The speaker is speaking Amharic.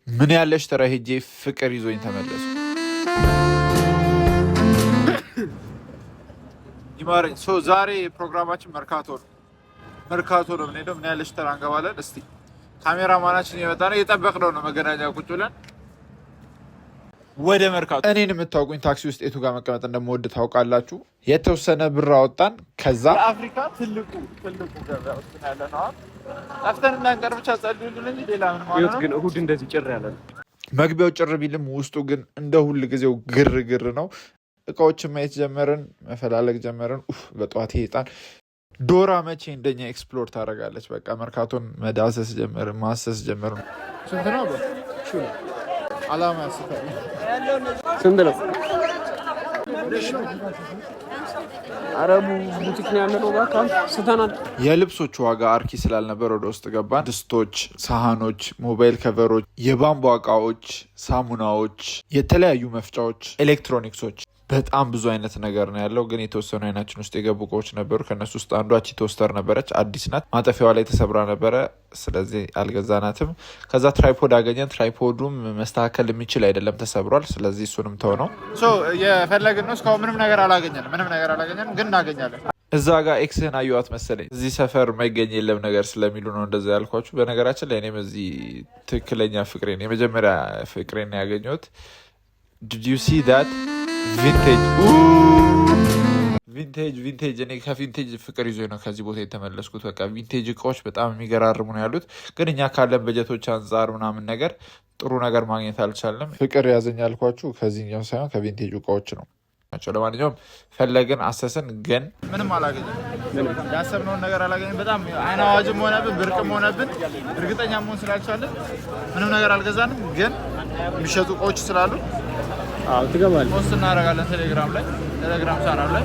ምን ያለሽ ተራ ሄጄ ፍቅር ይዞኝ ተመለሱ። ይማረኝ። ዛሬ ፕሮግራማችን መርካቶ ነው። መርካቶ ነው የምንሄደው። ምን ያለሽ ተራ እንገባለን። እስቲ ካሜራማናችን የመጣ ነው፣ እየጠበቅነው ነው። መገናኛ ቁጭ ብለን ወደ መርካቶ። እኔን የምታውቁኝ ታክሲ ውስጥ የቱ ጋር መቀመጥ እንደምወድ ታውቃላችሁ። የተወሰነ ብር አወጣን። ከዛ የአፍሪካ ትልቁ ገበያ ውስጥ ያለ ነው። ጠፍተን እንዳንቀር ብቻ ጸልዩልን እንጂ ሌላ ምን ማለት ነው። ግን እሁድ እንደዚህ ጭር ያለ ነው። መግቢያው ጭር ቢልም ውስጡ ግን እንደ ሁል ጊዜው ግርግር ነው። እቃዎችን ማየት ጀመርን፣ መፈላለግ ጀመርን። በጠዋት ይጣን ዶራ መቼ እንደኛ ኤክስፕሎር ታደርጋለች። በቃ መርካቶን መዳሰስ ጀመርን፣ ማሰስ ጀመርን። ስንት ነው አላማ ያስታል? ስንት ነው? አረቡ ቡቲክ ነው ያለው። ጋር ስተናል። የልብሶቹ ዋጋ አርኪ ስላልነበር ወደ ውስጥ ገባን። ድስቶች፣ ሳህኖች፣ ሞባይል ከቨሮች፣ የቧንቧ እቃዎች፣ ሳሙናዎች፣ የተለያዩ መፍጫዎች፣ ኤሌክትሮኒክሶች፣ በጣም ብዙ አይነት ነገር ነው ያለው። ግን የተወሰኑ አይናችን ውስጥ የገቡ እቃዎች ነበሩ። ከነሱ ውስጥ አንዷ ቶስተር ነበረች። አዲስ ናት። ማጠፊያዋ ላይ ተሰብራ ነበረ። ስለዚህ አልገዛናትም። ከዛ ትራይፖድ አገኘን። ትራይፖዱም መስተካከል የሚችል አይደለም፣ ተሰብሯል። ስለዚህ እሱንም ተው ነው የፈለግን ነው። እስካሁን ምንም ነገር አላገኘንም፣ ግን እናገኛለን። እዛ ጋር ኤክስህን አየዋት መሰለኝ። እዚህ ሰፈር መገኝ የለም ነገር ስለሚሉ ነው እንደዛ ያልኳችሁ። በነገራችን ላይ እኔም እዚህ ትክክለኛ ፍቅሬን የመጀመሪያ ፍቅሬን ያገኘሁት ዲድ ዩ ሲ ዳት ቪንቴጅ እኔ ከቪንቴጅ ፍቅር ይዞ ነው ከዚህ ቦታ የተመለስኩት። በቃ ቪንቴጅ እቃዎች በጣም የሚገራርሙ ነው ያሉት። ግን እኛ ካለን በጀቶች አንጻር ምናምን ነገር ጥሩ ነገር ማግኘት አልቻለም። ፍቅር ያዘኝ ያልኳችሁ ከዚህኛው ሳይሆን ከቪንቴጅ እቃዎች ነው። ለማንኛውም ፈለግን፣ አሰስን፣ ግን ምንም አላገኘንም። ያሰብነውን ነገር አላገኘንም። በጣም አይን አዋጅም ሆነብን፣ ብርቅም ሆነብን። እርግጠኛ መሆን ስላልቻለን ምንም ነገር አልገዛንም። ግን የሚሸጡ እቃዎች ስላሉ ትገባለህ። ፖስት እናደርጋለን ቴሌግራም ቻናል ላይ